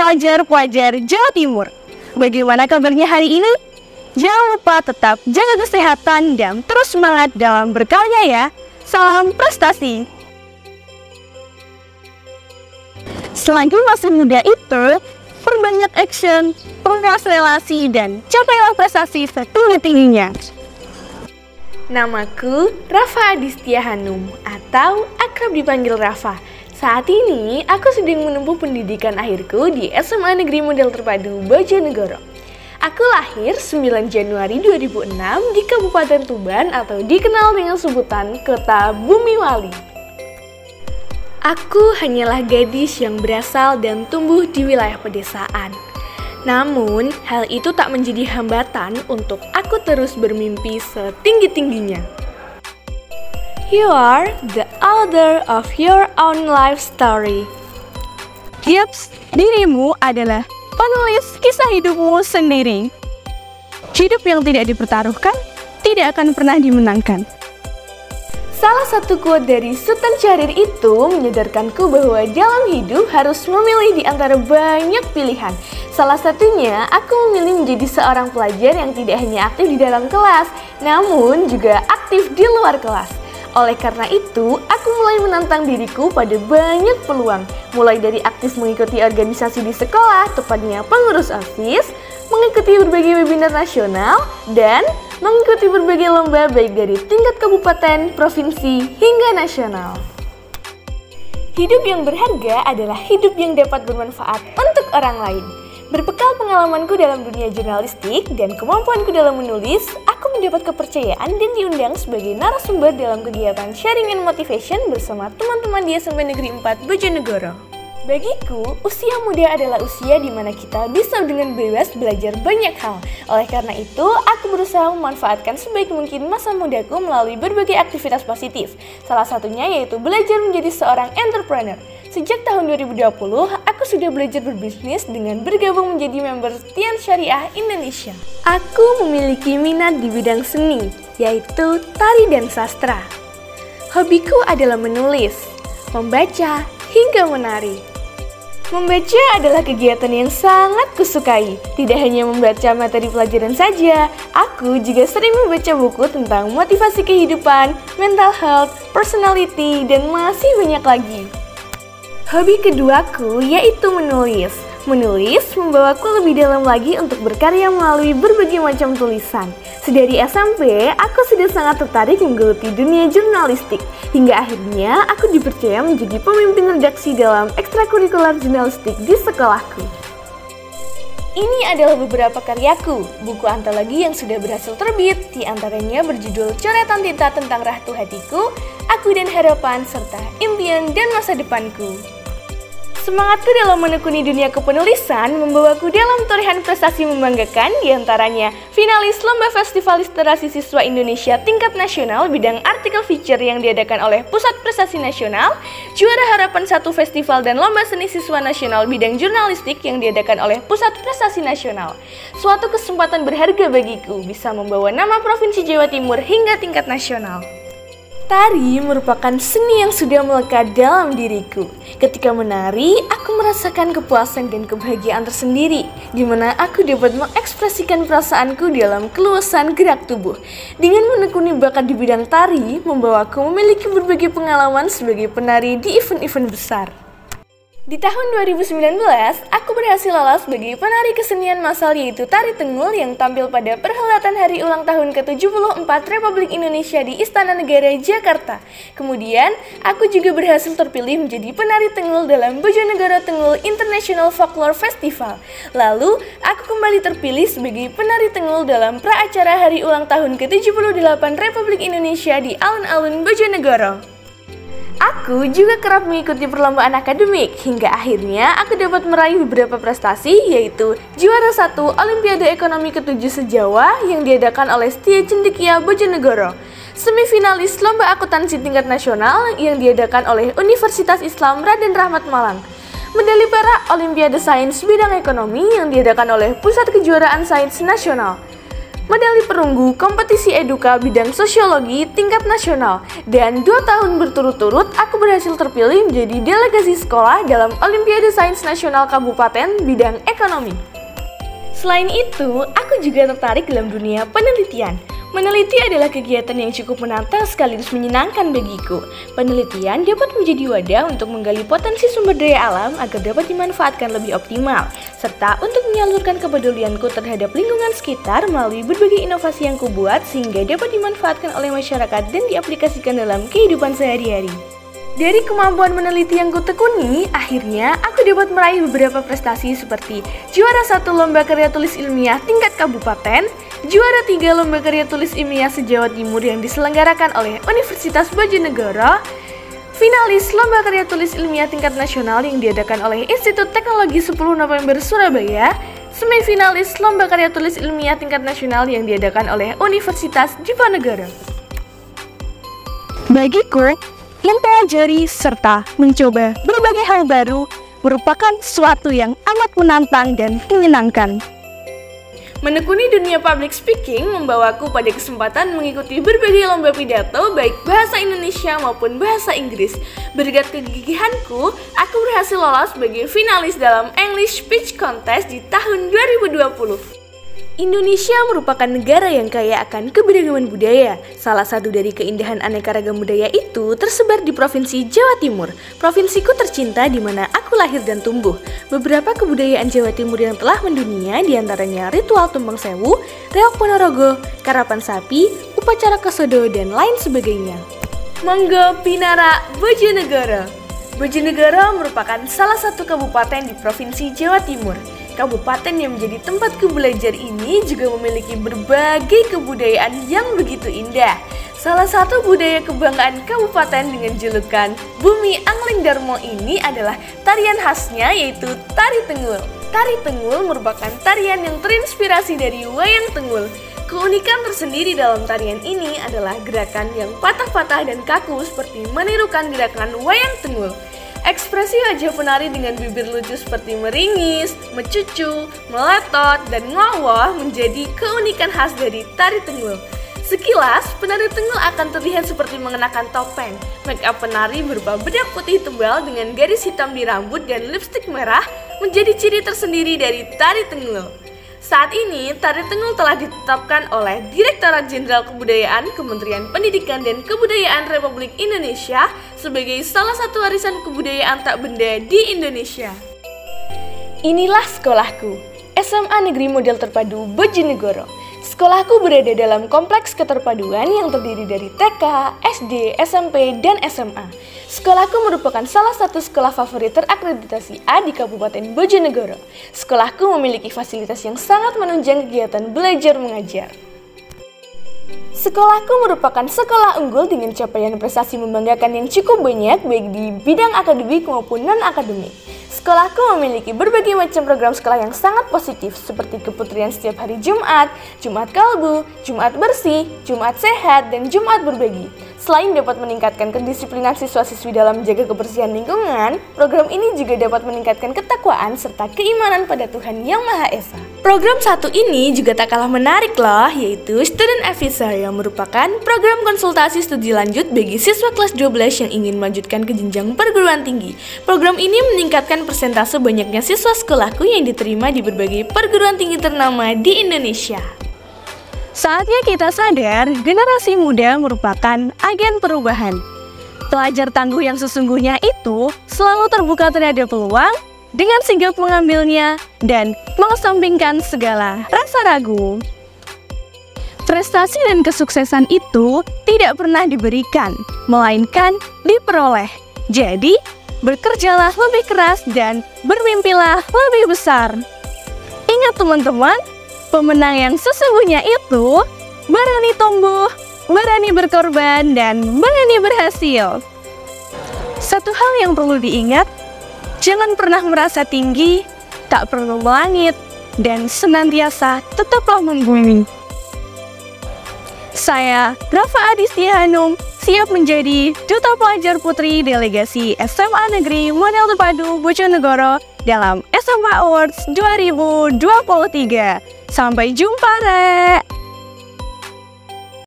pelajar-pelajar Jawa Timur. Bagaimana kabarnya hari ini? Jangan lupa tetap jaga kesehatan dan terus semangat dalam berkarya ya. Salam prestasi. Selagi masih muda itu, perbanyak action, perluas relasi, dan capailah prestasi setinggi-tingginya. Namaku Rafa Adistia Hanum atau akrab dipanggil Rafa. Saat ini aku sedang menempuh pendidikan akhirku di SMA Negeri Model Terpadu Bojonegoro. Aku lahir 9 Januari 2006 di Kabupaten Tuban atau dikenal dengan sebutan Kota Bumiwali. Aku hanyalah gadis yang berasal dan tumbuh di wilayah pedesaan. Namun, hal itu tak menjadi hambatan untuk aku terus bermimpi setinggi-tingginya. You are the author of your own life story. Yaps, dirimu adalah penulis kisah hidupmu sendiri. Hidup yang tidak dipertaruhkan tidak akan pernah dimenangkan. Salah satu quote dari Sultan Syahrir itu menyadarkanku bahwa dalam hidup harus memilih di antara banyak pilihan. Salah satunya, aku memilih menjadi seorang pelajar yang tidak hanya aktif di dalam kelas, namun juga aktif di luar kelas. Oleh karena itu, aku mulai menantang diriku pada banyak peluang, mulai dari aktif mengikuti organisasi di sekolah, tepatnya pengurus OSIS, mengikuti berbagai webinar nasional, dan mengikuti berbagai lomba baik dari tingkat kabupaten, provinsi, hingga nasional. Hidup yang berharga adalah hidup yang dapat bermanfaat untuk orang lain. Berbekal pengalamanku dalam dunia jurnalistik dan kemampuanku dalam menulis, aku mendapat kepercayaan dan diundang sebagai narasumber dalam kegiatan Sharing and Motivation bersama teman-teman di SMP Negeri 4 Bojonegoro. Bagiku, usia muda adalah usia di mana kita bisa dengan bebas belajar banyak hal. Oleh karena itu, aku berusaha memanfaatkan sebaik mungkin masa mudaku melalui berbagai aktivitas positif. Salah satunya yaitu belajar menjadi seorang entrepreneur. Sejak tahun 2020, aku sudah belajar berbisnis dengan bergabung menjadi member Tian Syariah Indonesia. Aku memiliki minat di bidang seni, yaitu tari dan sastra. Hobiku adalah menulis, membaca, hingga menari. Membaca adalah kegiatan yang sangat kusukai. Tidak hanya membaca materi pelajaran saja, aku juga sering membaca buku tentang motivasi kehidupan, mental health, personality, dan masih banyak lagi. Hobi keduaku yaitu menulis. Menulis membawaku lebih dalam lagi untuk berkarya melalui berbagai macam tulisan. Sedari SMP, aku sudah sangat tertarik menggeluti dunia jurnalistik. Hingga akhirnya aku dipercaya menjadi pemimpin redaksi dalam ekstrakurikuler jurnalistik di sekolahku. Ini adalah beberapa karyaku, buku antologi yang sudah berhasil terbit, di antaranya berjudul Coretan Tinta Tentang Ratu Hatiku, Aku dan Harapan, serta Impian dan Masa Depanku. Semangatku dalam menekuni dunia kepenulisan membawaku dalam torehan prestasi membanggakan, diantaranya finalis Lomba Festival Literasi Siswa Indonesia tingkat nasional bidang artikel feature yang diadakan oleh Pusat Prestasi Nasional, juara Harapan 1 Festival dan Lomba Seni Siswa Nasional bidang jurnalistik yang diadakan oleh Pusat Prestasi Nasional. Suatu kesempatan berharga bagiku bisa membawa nama Provinsi Jawa Timur hingga tingkat nasional. Tari merupakan seni yang sudah melekat dalam diriku. Ketika menari, aku merasakan kepuasan dan kebahagiaan tersendiri, di mana aku dapat mengekspresikan perasaanku dalam keluasan gerak tubuh. Dengan menekuni bakat di bidang tari, membawaku memiliki berbagai pengalaman sebagai penari di event-event besar. Di tahun 2019, aku berhasil lolos sebagai penari kesenian massal yaitu Tari Tengul yang tampil pada perhelatan hari ulang tahun ke-74 Republik Indonesia di Istana Negara, Jakarta. Kemudian, aku juga berhasil terpilih menjadi penari Tengul dalam Bojonegoro Tengul International Folklore Festival. Lalu, aku kembali terpilih sebagai penari Tengul dalam pra-acara hari ulang tahun ke-78 Republik Indonesia di alun-alun Bojonegoro. Aku juga kerap mengikuti perlombaan akademik, hingga akhirnya aku dapat meraih beberapa prestasi, yaitu juara 1 Olimpiade Ekonomi ke-7 se-Jawa yang diadakan oleh Setia Cendekia Bojonegoro, semifinalis Lomba Akuntansi tingkat nasional yang diadakan oleh Universitas Islam Raden Rahmat Malang, medali perak Olimpiade Sains bidang ekonomi yang diadakan oleh Pusat Kejuaraan Sains Nasional, medali perunggu kompetisi eduka bidang sosiologi tingkat nasional, dan 2 tahun berturut-turut aku berhasil terpilih menjadi delegasi sekolah dalam Olimpiade Sains Nasional Kabupaten bidang ekonomi. Selain itu, aku juga tertarik dalam dunia penelitian. Meneliti adalah kegiatan yang cukup menantang sekaligus menyenangkan bagiku. Penelitian dapat menjadi wadah untuk menggali potensi sumber daya alam agar dapat dimanfaatkan lebih optimal, serta untuk menyalurkan kepedulianku terhadap lingkungan sekitar melalui berbagai inovasi yang kubuat sehingga dapat dimanfaatkan oleh masyarakat dan diaplikasikan dalam kehidupan sehari-hari. Dari kemampuan meneliti yang kutekuni, akhirnya aku dapat meraih beberapa prestasi seperti juara 1 lomba karya tulis ilmiah tingkat kabupaten, juara 3 lomba karya tulis ilmiah se-Jawa Timur yang diselenggarakan oleh Universitas Bojonegoro, finalis lomba karya tulis ilmiah tingkat nasional yang diadakan oleh Institut Teknologi 10 November Surabaya, semifinalis lomba karya tulis ilmiah tingkat nasional yang diadakan oleh Universitas Diponegoro. Bagiku, mempelajari serta mencoba berbagai hal baru merupakan sesuatu yang amat menantang dan menyenangkan. Menekuni dunia public speaking membawaku pada kesempatan mengikuti berbagai lomba pidato baik bahasa Indonesia maupun bahasa Inggris. Berkat kegigihanku, aku berhasil lolos sebagai finalis dalam English Speech Contest di tahun 2020. Indonesia merupakan negara yang kaya akan keberagaman budaya. Salah satu dari keindahan aneka ragam budaya itu tersebar di Provinsi Jawa Timur. Provinsiku tercinta di mana aku lahir dan tumbuh. Beberapa kebudayaan Jawa Timur yang telah mendunia diantaranya ritual tumbang sewu, reok Ponorogo, karapan sapi, upacara kesodo, dan lain sebagainya. Monggo Pinara Bojonegoro. Bojonegoro merupakan salah satu kabupaten di Provinsi Jawa Timur. Kabupaten yang menjadi tempatku belajar ini juga memiliki berbagai kebudayaan yang begitu indah. Salah satu budaya kebanggaan kabupaten dengan julukan Bumi Angling Darmo ini adalah tarian khasnya yaitu Tari Tengul. Tari Tengul merupakan tarian yang terinspirasi dari wayang Tengul. Keunikan tersendiri dalam tarian ini adalah gerakan yang patah-patah dan kaku seperti menirukan gerakan wayang Tengul. Ekspresi wajah penari dengan bibir lucu seperti meringis, mecucu, meletot, dan ngawah menjadi keunikan khas dari tari Tengul. Sekilas, penari Tengul akan terlihat seperti mengenakan topeng. Make up penari berupa bedak putih tebal dengan garis hitam di rambut dan lipstik merah menjadi ciri tersendiri dari tari Tengul. Saat ini, tari Tengul telah ditetapkan oleh Direktorat Jenderal Kebudayaan Kementerian Pendidikan dan Kebudayaan Republik Indonesia sebagai salah satu warisan kebudayaan tak benda di Indonesia. Inilah sekolahku, SMA Negeri Model Terpadu Bojonegoro. Sekolahku berada dalam kompleks keterpaduan yang terdiri dari TK, SD, SMP, dan SMA. Sekolahku merupakan salah satu sekolah favorit terakreditasi A di Kabupaten Bojonegoro. Sekolahku memiliki fasilitas yang sangat menunjang kegiatan belajar mengajar. Sekolahku merupakan sekolah unggul dengan capaian prestasi membanggakan yang cukup banyak baik di bidang akademik maupun non-akademik. Sekolahku memiliki berbagai macam program sekolah yang sangat positif seperti keputrian setiap hari Jumat, Jumat Kalbu, Jumat Bersih, Jumat Sehat, dan Jumat Berbagi. Selain dapat meningkatkan kedisiplinan siswa-siswi dalam menjaga kebersihan lingkungan, program ini juga dapat meningkatkan ketakwaan serta keimanan pada Tuhan Yang Maha Esa. Program satu ini juga tak kalah menarik loh, yaitu Student Advisor yang merupakan program konsultasi studi lanjut bagi siswa kelas 12 yang ingin melanjutkan ke jenjang perguruan tinggi. Program ini meningkatkan persentase banyaknya siswa sekolahku yang diterima di berbagai perguruan tinggi ternama di Indonesia. Saatnya kita sadar, generasi muda merupakan agen perubahan. Pelajar tangguh yang sesungguhnya itu selalu terbuka terhadap peluang dengan sigap mengambilnya dan mengesampingkan segala rasa ragu. Prestasi dan kesuksesan itu tidak pernah diberikan, melainkan diperoleh. Jadi, bekerjalah lebih keras dan bermimpilah lebih besar. Ingat teman-teman, pemenang yang sesungguhnya itu berani tumbuh, berani berkorban, dan berani berhasil. Satu hal yang perlu diingat, jangan pernah merasa tinggi, tak perlu melangit, dan senantiasa tetaplah membumi. Saya, Rafa Adistia Hanum, siap menjadi Duta Pelajar Putri Delegasi SMA Negeri Model Terpadu Bojonegoro dalam SMA Awards 2023. Sampai jumpa, Rek!